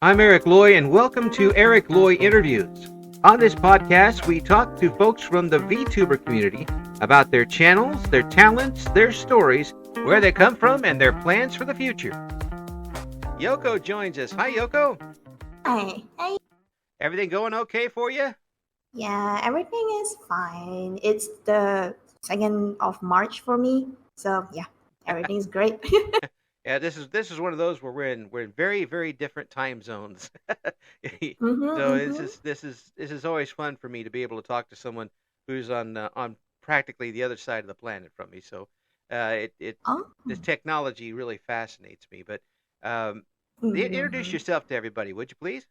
I'm Eric Loy, and welcome to Eric Loy Interviews. On this podcast, we talk to folks from the VTuber community about their channels, their talents, their stories, where they come from, and their plans for the future. Yoko joins us. Hi, Yoko. Hi. Hey. Everything going okay for you? Yeah, everything is fine. It's the 2nd of March for me. So yeah, everything's great. Yeah, this is one of those where we're in very, very different time zones. So Mm-hmm. this is always fun for me to be able to talk to someone who's on practically the other side of the planet from me. So it Oh. this technology really fascinates me. But um, introduce Mm-hmm. yourself to everybody, would you please?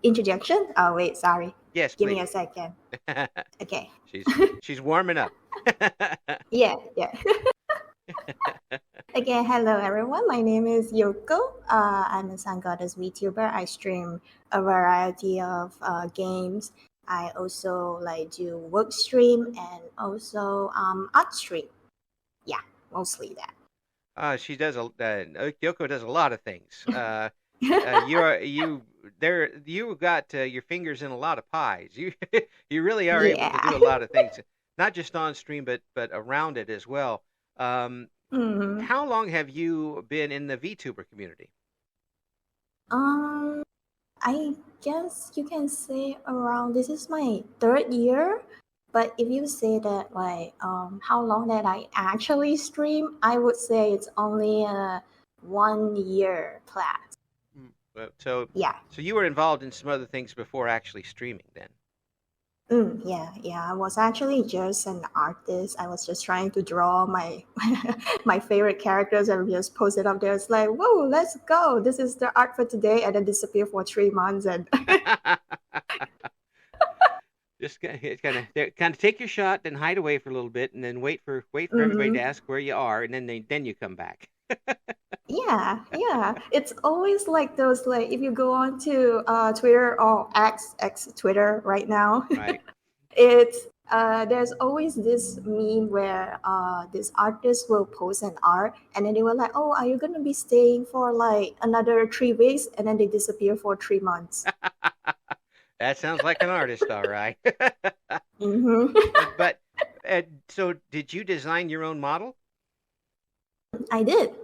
Introduction? Oh wait, sorry. Yes, Give me please. a second. Okay. she's she's warming up. Yeah, yeah. Okay, hello everyone. My name is Yoko. I'm a Sun Goddess VTuber. I stream a variety of games. I also do work stream and also art stream. Yeah, mostly that. She does Yoko does a lot of things. You got your fingers in a lot of pies. You you really are able to Yeah. do a lot of things, not just on stream but around it as well. Um, hmm how long have you been in the VTuber community? Um, I guess you can say around this is my 3rd year. But if you say that how long that I actually stream, I would say it's only a 1 year class. So Yeah. so you were involved in some other things before actually streaming then. Yeah, yeah. I was actually just an artist. I was just trying to draw my my favorite characters and just post it up there. It's like, whoa, let's go. This is the art for today, and then disappear for 3 months. And Just kind of take your shot, then hide away for a little bit, and then wait for everybody to Mhm. ask where you are, and then you come back. Yeah, yeah. It's always like those if you go on to Twitter or X Twitter right now, Right. it's there's always this meme where this artist will post an art and then they were like, oh, are you gonna be staying for like another 3 weeks? And then they disappear for 3 months. That sounds like an artist, all right. Mm-hmm. But so did you design your own model? I did.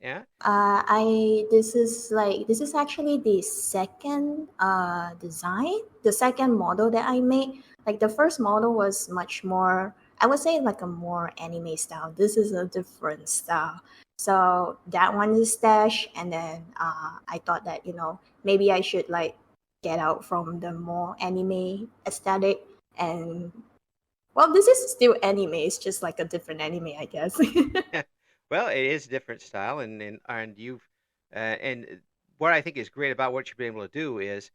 Yeah. I this is actually the second design, the second model that I made. Like the first model was much more, I would say like a more anime style. This is a different style. So that one is stash, and then I thought that maybe I should get out from the more anime aesthetic, and well, this is still anime. It's just like a different anime, I guess. Well, it is a different style, and you've and what I think is great about what you've been able to do is,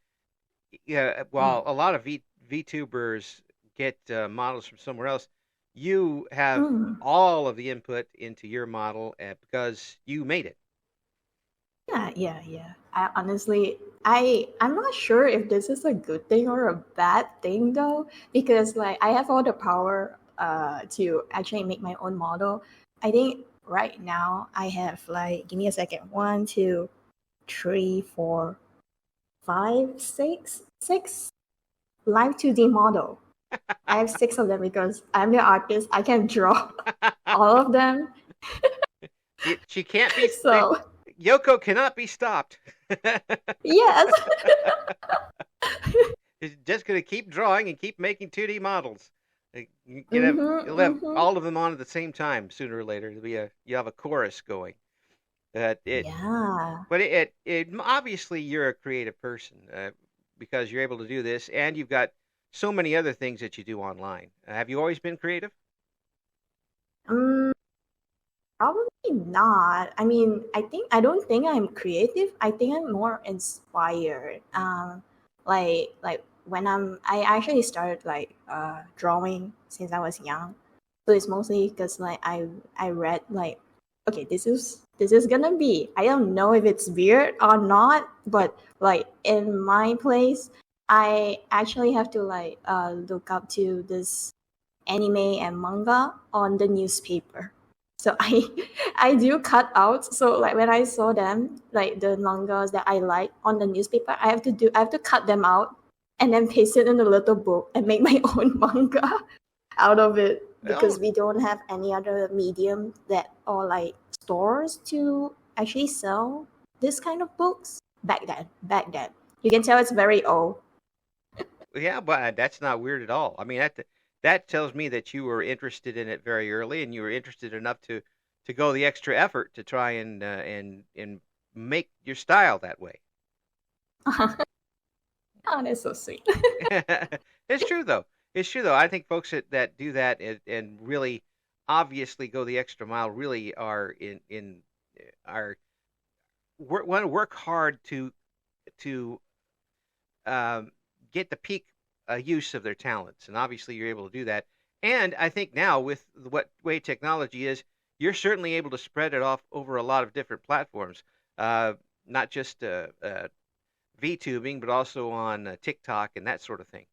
yeah, Mm. while a lot of VTubers get models from somewhere else, you have Mm. all of the input into your model because you made it. Yeah, yeah, yeah. I honestly, I'm not sure if this is a good thing or a bad thing though, because I have all the power to actually make my own model. I think right now I have give me a second, 1, 2, 3, 4, 5, 6 live 2D model. I have 6 of them because I'm the artist. I can draw all of them. She can't be. So Yoko cannot be stopped. yes. She's just going to keep drawing and keep making 2D models. You'll have Mm-hmm. all of them on at the same time sooner or later. You have a chorus going. It Yeah. but it obviously you're a creative person because you're able to do this, and you've got so many other things that you do online. Have you always been creative? Mm, Probably not. I mean, I don't think I'm creative. I think I'm more inspired. Like when I actually started drawing since I was young. So it's mostly because I read okay, this is gonna be, I don't know if it's weird or not, but in my place, I actually have to look up to this anime and manga on the newspaper. So I do cut out. So like when I saw them, like the mangas that I like on the newspaper, I have to cut them out and then paste it in a little book and make my own manga out of it, Oh, because we don't have any other medium that, or like stores to actually sell this kind of books back then. You can tell it's very old. yeah, but that's not weird at all. I mean, that tells me that you were interested in it very early, and you were interested enough to go the extra effort to try and make your style that way. Oh, that's so sweet. It's true though. It's true though. I think folks that do that and really obviously go the extra mile really are in are want to work hard to um, get the peak use of their talents, and obviously you're able to do that. And I think now with what way technology is, you're certainly able to spread it off over a lot of different platforms, uh, not just VTubing, but also on TikTok and that sort of thing.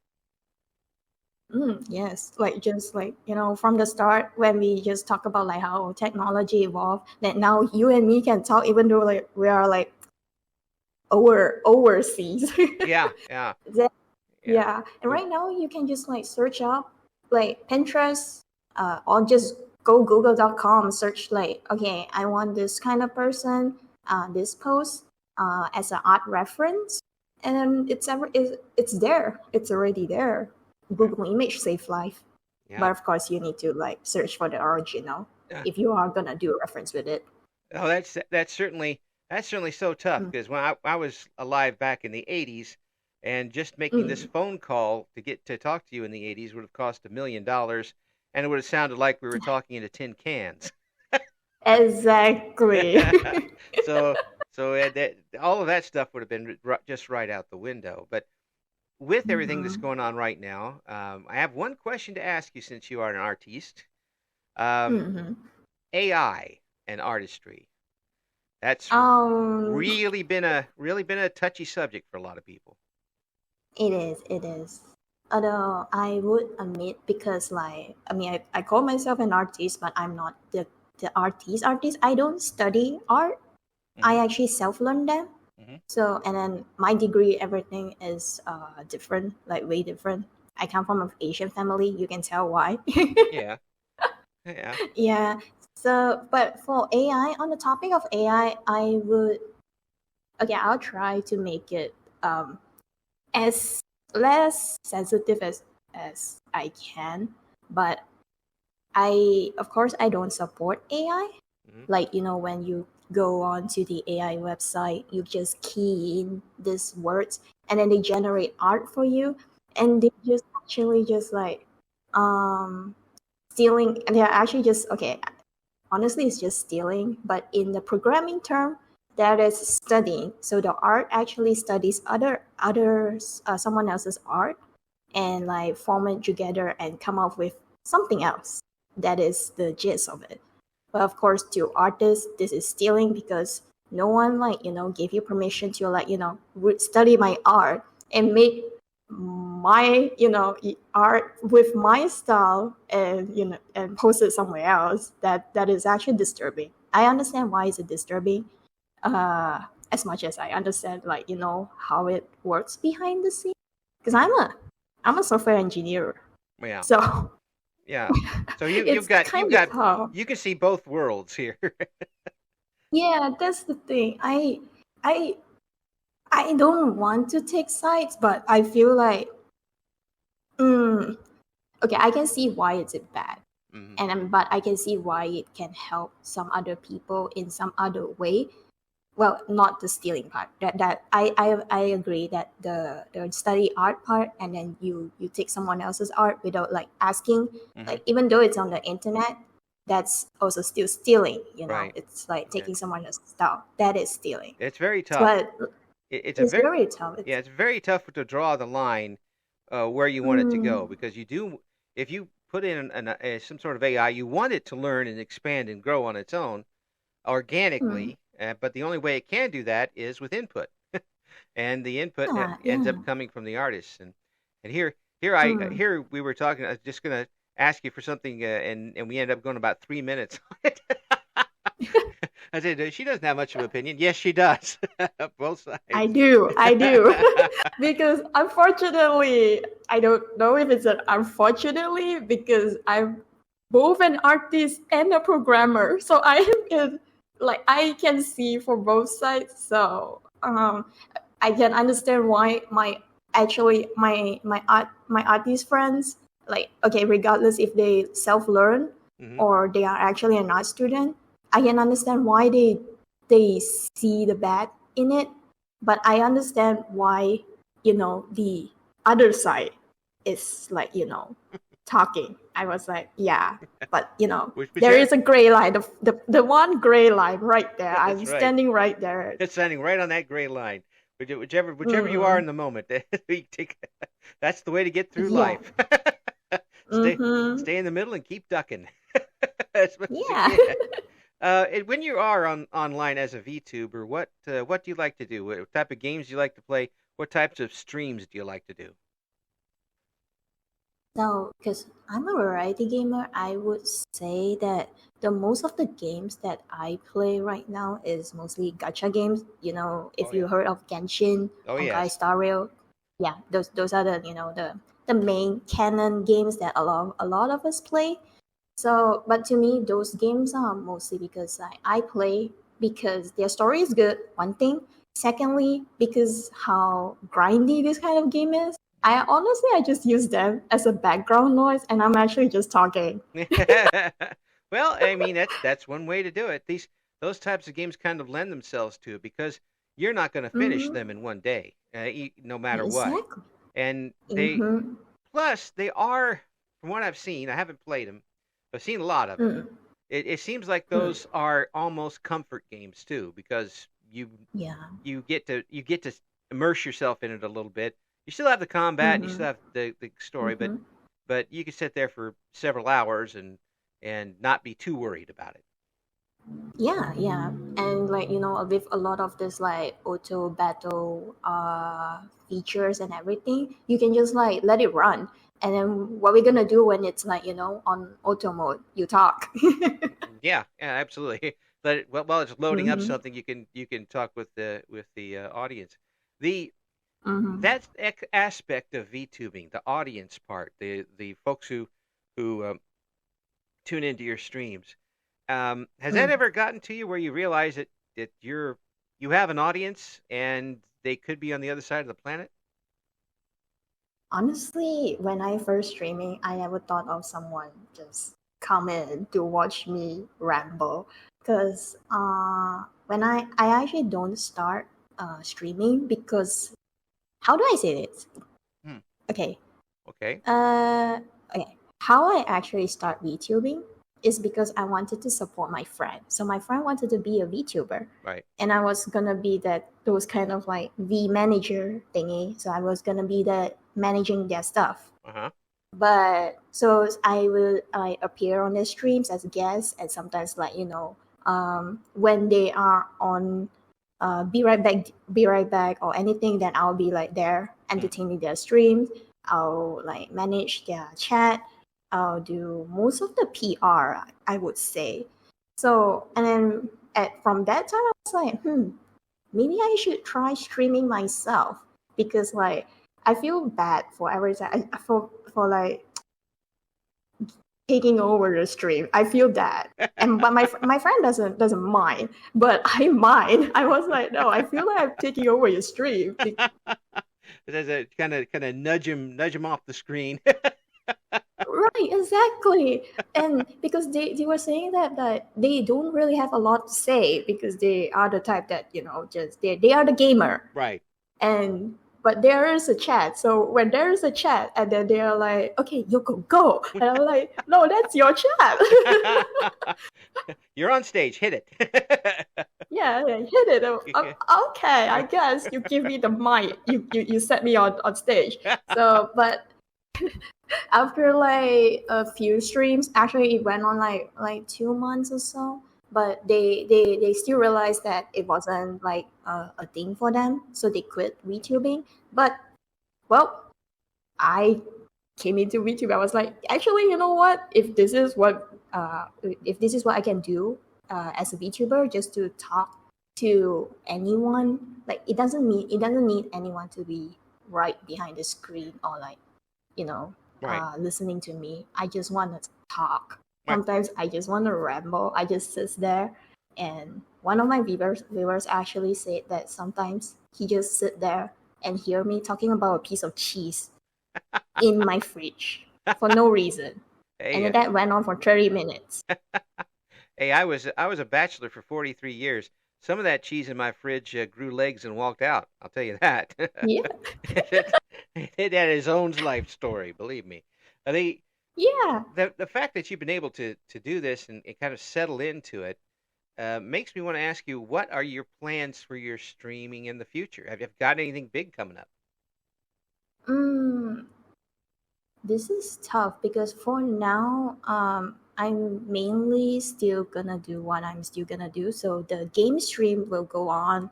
Yes, like just like, from the start when we just talk about like how technology evolved, that now you and me can talk even though like we are like overseas. Yeah, yeah, That- yeah. yeah, and right now you can just like search up like Pinterest, or just go google.com, search like, okay, I want this kind of person, this post, as an art reference, and it's there, it's already there. Right. Google image save life, Yeah. but of course you need to like search for the original Yeah. if you are gonna do a reference with it. Oh, that's certainly so tough Mm. because when I was alive back in the '80s, and just making this Mm. phone call to get to talk to you in the '80s would have cost $1 million, and it would have sounded like we were talking into tin cans. Exactly. so all of that stuff would have been just right out the window. But with everything that's Mhm. going on right now, I have one question to ask you since you are an artiste. Um, Mhm. AI and artistry. That's Um, really been a touchy subject for a lot of people. it is. Although I would admit, because like, I mean, I call myself an artist, but I'm not the artist. I don't study art. I Hmm. actually self-learn them. Hmm. So, and then my degree, everything is different, like way different. I come from an Asian family. You can tell why. Yeah, yeah. Yeah. So, but for AI, on the topic of I would, okay, I'll try to make it as less sensitive as I can. But of course, I don't support AI. Hmm. Like, when you go on to the AI website, you just key in these words and then they generate art for you. And they just actually just like um stealing, and they're actually just, okay, honestly it's just stealing, but in the programming term, that is studying. So the art actually studies others someone else's art, and like form it together and come up with something else. That is the gist of it. But of course, to artists, this is stealing, because no one, like, gave you permission to, like, study my art and make my, art with my style, and and post it somewhere else. That is actually disturbing. I understand why is it disturbing, as much as I understand, like, how it works behind the scene, because Hmm. I'm a software engineer, Yeah, so yeah. So you've it's got kind of tough. you can see both worlds here. Yeah, that's the thing. I I don't want to take sides, but I feel like, mm, okay, I can see why it's bad, Hmm. and but I can see why it can help some other people in some other way. Well, not the stealing part. That I agree that the study art part, and then you take someone else's art without like asking, Hmm. like, even though it's on the internet, that's also still stealing. Right. It's like Yeah. taking someone else's style. That is stealing. It's very tough. But It's a it's very very tough. yeah. It's It's very tough to draw the line where you want it to go mm, because you do if you put in some sort of AI, you want it to learn and expand and grow on its own mm, organically. But the only way it can do that is with input, and the input yeah, ends yeah. up coming from the artists. And Mm. here we were talking. I was just gonna ask you for something, and we ended up going about 3 minutes on it. I said she doesn't have much of an opinion. Yes, she does. Both I sides. do, I do. Because unfortunately, I don't know if it's an unfortunately, because I'm both an artist and a programmer. So I am like I can see for both sides. So I can understand why my artist friends, like, okay, regardless if they self learn Hmm. or they are actually an art student, I can understand why they see the bad in it, but I understand why, the other side is like, talking. I was like, yeah, but there Whichever. is a gray line, the one gray line right there. I'm That's right. standing right there. It's standing right on that gray line. Whichever you are in Mm-mm. the moment, we take. That's the way to get through Yeah. life. stay, Mm-hmm. stay in the middle and keep ducking as much as you Yeah. can. And when you are online as a VTuber, what do you like to do? What type of games do you like to play? What types of streams do you like to do? So, because I'm a variety gamer, I would say that the most of the games that I play right now is mostly gacha games. Oh If you yeah. heard of Genshin, Oh Honkai yes. Star Rail, yeah, those are the main canon games that a lot of us play. So, but to me, those games are mostly because I play because their story is good. One thing. Secondly, because how grindy this kind of game is. I just use them as a background noise, and I'm actually just talking. Well, I mean that's one way to do it. Those types of games kind of lend themselves to it because you're not going to finish Mm-hmm. them in one day, no matter what. Exactly. And Mm-hmm. they are, from what I've seen, I haven't played them, but I've seen a lot of them. Mm. It seems like Mm. those are almost comfort games too, because Yeah. you get to immerse yourself in it a little bit. You still have the combat, and you Mm-hmm. still have the story, but Mm-hmm. you can sit there for several hours and not be too worried about it. Yeah, yeah. And like, with a lot of this like auto battle features and everything, you can just like let it run. And then what we're gonna do when it's like, on auto mode, you talk. Yeah, yeah, absolutely. Let it, while it's loading up Mm-hmm. something, you can talk with the audience. The Mm-hmm. That aspect of VTubing, the audience part, the folks who tune into your streams. Has that Mm. ever gotten to you where you realize that you have an audience and they could be on the other side of the planet? Honestly, when I first streaming, I never thought of someone just come in to watch me ramble. Because when I actually don't start streaming because how do I say this? Hmm. Okay, Okay. uh, okay. How I actually start VTubing is because I wanted to support my friend. So my friend wanted to be a VTuber, Right. and I was gonna be that those kind of like V manager thingy. So I was gonna be that managing their stuff. Uh huh. But so I appear on their streams as a guest, and sometimes like when they are on be right back or anything, then I'll be like there Hmm. entertaining their streams. I'll like manage their chat. I'll do most of the PR, I would say. So and then from that time I was like, maybe I should try streaming myself because like I feel bad for every time for like taking over the stream. I feel that, and but my friend doesn't mind, but I mind. I was like, no, I feel like I'm taking over your stream. There's a kind of nudge him off the screen. Right, exactly. And because they were saying that they don't really have a lot to say because they are the type that just they are the gamer. Right. And but there is a chat, so when there is a chat and then they are like, okay, Yoko, go, and I'm like, no, that's your chat. You're on stage. Hit it. Yeah, yeah, hit it. Okay, I guess you give me the mic, you set me on stage. So but after like a few streams, actually it went on like 2 months or so, but they still realized that it wasn't like a thing for them, so they quit VTubing. But well, I came into VTube. I was like, actually, you know what? If this is what I can do, as a VTuber just to talk to anyone. Like it doesn't need anyone to be right behind the screen or like you know Right. listening to me. I just want to talk. Right. Sometimes I just want to ramble. I just sit there, and one of my viewers actually said that sometimes he just sit there and hear me talking about a piece of cheese in my fridge for no reason, and Hey, then that went on for 30 minutes. hey, I was a bachelor for 43 years. Some of that cheese in my fridge grew legs and walked out. I'll tell you that. Yeah, it, it had his own life story, believe me. The yeah. the fact that you've been able to do this and kind of settle into it makes me want to ask you, what are your plans for your streaming in the future? Have you got anything big coming up? Mm, this is tough because for now, I'm mainly still gonna do what I'm still gonna do. So the game stream will go on,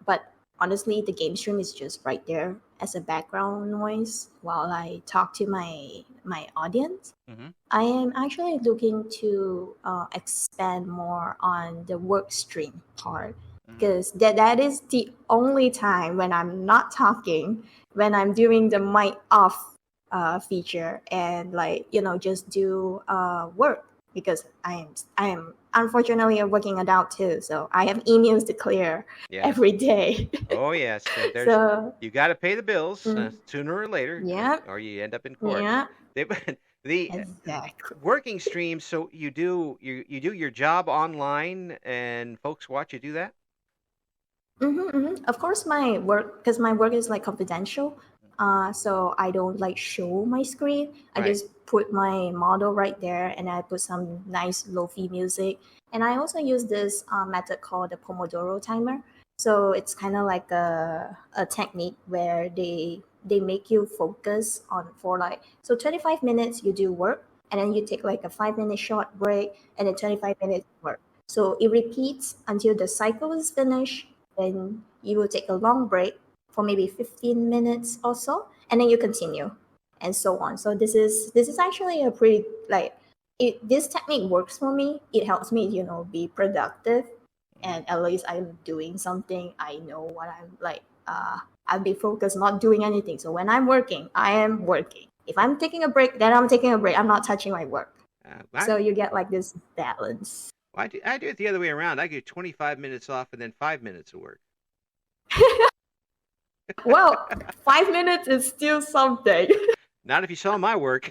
but honestly, the game stream is just right there as a background noise while I talk to my audience. Hmm. I am actually looking to expand more on the work stream part Hmm. because that is the only time when I'm not talking, when I'm doing the mic off feature and like just do work because I am unfortunately a working adult too, so I have emails to clear Yes. every day. Oh, yes. There's So you got to pay the bills mm, sooner or later, yeah, or you end up in court. yeah, They, the exactly. working streams. So you do your job online, and folks watch you do that. Of course, my work because my work is like confidential, so I don't like show my screen. I Right. just put my model right there, and I put some nice lofi music. And I also use this method called the Pomodoro timer. So it's kind of like a technique where they make you focus on for like 25 minutes you do work, and then you take like a 5 minute short break, and then 25 minutes work. So it repeats until the cycle is finished, then you will take a long break for maybe 15 minutes or so, and then you continue and so on. So this is actually a pretty like this technique works for me. It helps me be productive, Hmm. and at least I'm doing something. I know what I'm like. I'll be focused, not doing anything. So when I'm working, I am working. If I'm taking a break, then I'm taking a break. I'm not touching my work. I, So you get like this balance. I do it the other way around. I get 25 minutes off and then 5 minutes of work. Well, 5 minutes is still something. Not if you saw my work.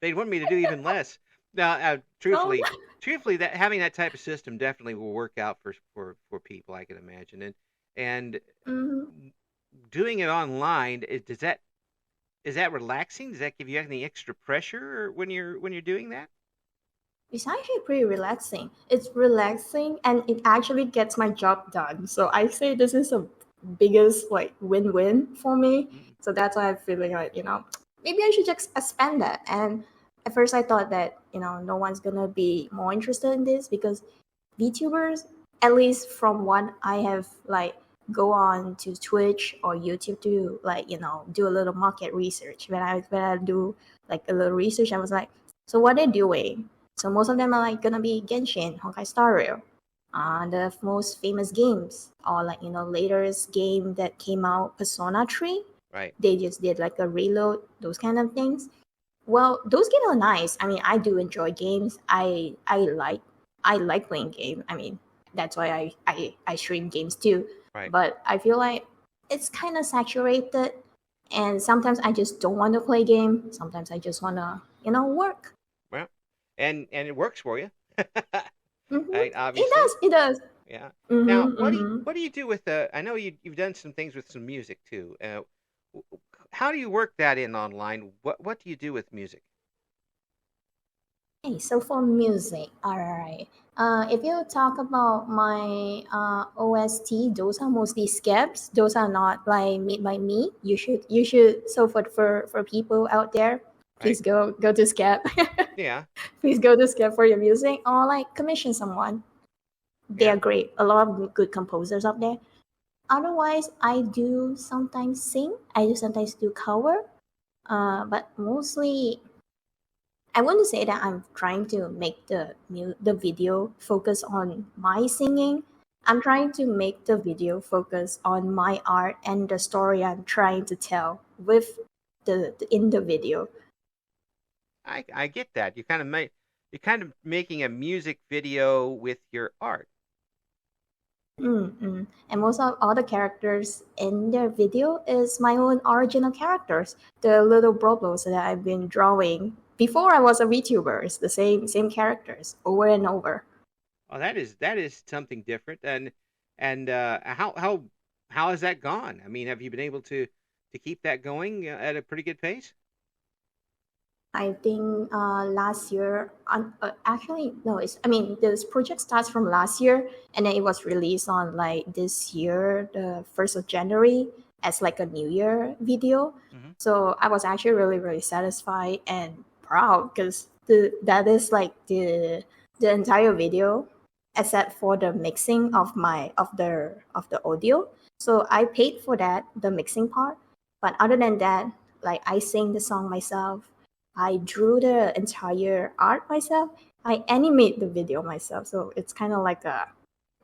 They'd want me to do even less. Now, Oh, truthfully, that having that type of system definitely will work out for people. I can imagine, and mhm. doing it online, does that is that relaxing? Does that give you any extra pressure when you're doing that? It's actually pretty relaxing. It's relaxing and it actually gets my job done. So I say this is a biggest like win-win for me. Mm. So that's why I'm feeling like, maybe I should just expand that. And at first I thought that, no one's gonna be more interested in this because VTubers, at least from what I have like go on to Twitch or YouTube to like, do a little market research. When I do like a little research, I was like, so what they're doing. So most of them are like gonna be Genshin, Honkai Star Rail, the most famous games, or like latest game that came out, Persona 3. Right. They just did like a reload, those kind of things. Well, those games are nice. I mean, I do enjoy games. I like playing games. I mean, that's why I stream games too. Right. But I feel like it's kind of saturated, and sometimes I just don't want to play game. Sometimes I just want to work. Well, and it works for you. Mm-hmm. Right, It obviously. does. It does. Yeah. Now, Mm-hmm. Mm-hmm. what do you do with I know you've done some things with some music too. How do you work that in online? What do you do with music? Okay, so for music, all right. If you talk about my OST, those are mostly skips. Those are not like made by me. You should. So for people out there, Right? please go to Skep. Yeah. Please go to Skep for your music or like commission someone. They Yeah. are great. A lot of good composers out there. Otherwise, I do sometimes sing. I do sometimes do cover. But mostly I wouldn't say that I'm trying to make the video focus on my singing. I'm trying to make the video focus on my art and the story I'm trying to tell with in the video. I get that. You're kind of making a music video with your art. Mm-mm. And most of all the characters in their video is my own original characters, the little Broblos that I've been drawing before I was a VTuber. It's the same characters over and over. Oh, that is something different. And how has that gone? I mean, have you been able to keep that going at a pretty good pace? I think last year, actually no, it's I mean this project starts from last year and then it was released on like this year, the 1st of January, as like a New Year video. Hmm. So I was actually really satisfied and proud because that is like the entire video except for the mixing of the audio. So I paid for that, the mixing part. But other than that, like I sing the song myself. I drew the entire art myself. I animate the video myself. So it's kind of like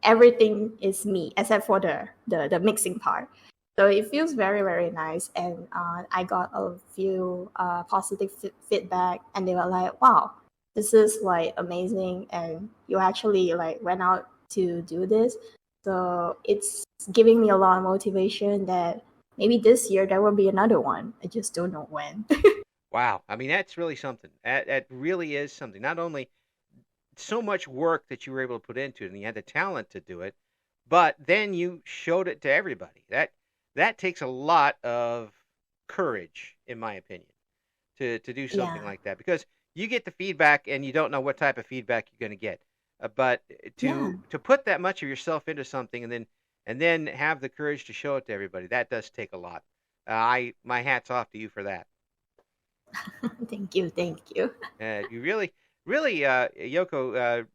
everything is me except for the mixing part. So it feels very nice. And I got a few positive feedback, and they were like, "Wow, this is like amazing!" And you actually like went out to do this. So it's giving me a lot of motivation that maybe this year there will be another one. I just don't know when. Wow. I mean, that's really something. That really is something. Not only so much work that you were able to put into it and you had the talent to do it, but then you showed it to everybody. That takes a lot of courage, in my opinion, to do something Yeah, like that because you get the feedback and you don't know what type of feedback you're going to get. But yeah. to put that much of yourself into something and then have the courage to show it to everybody, that does take a lot. I my hat's off to you for that. Thank you. You really, Yoko,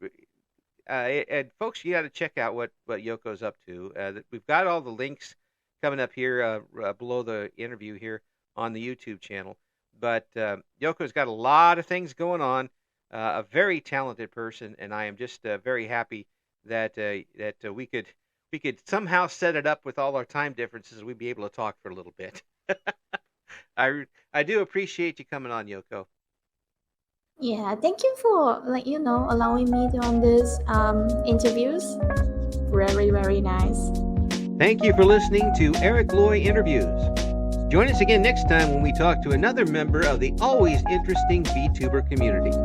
and folks, you got to check out what Yoko's up to. We've got all the links coming up here below the interview here on the YouTube channel. But Yoko's got a lot of things going on. A very talented person, and I am just very happy that we could somehow set it up with all our time differences. We'd be able to talk for a little bit. I do appreciate you coming on, Yoko. Yeah, thank you for like allowing me to on this interviews. Very nice. Thank you for listening to Eric Loy Interviews. Join us again next time when we talk to another member of the always interesting VTuber community.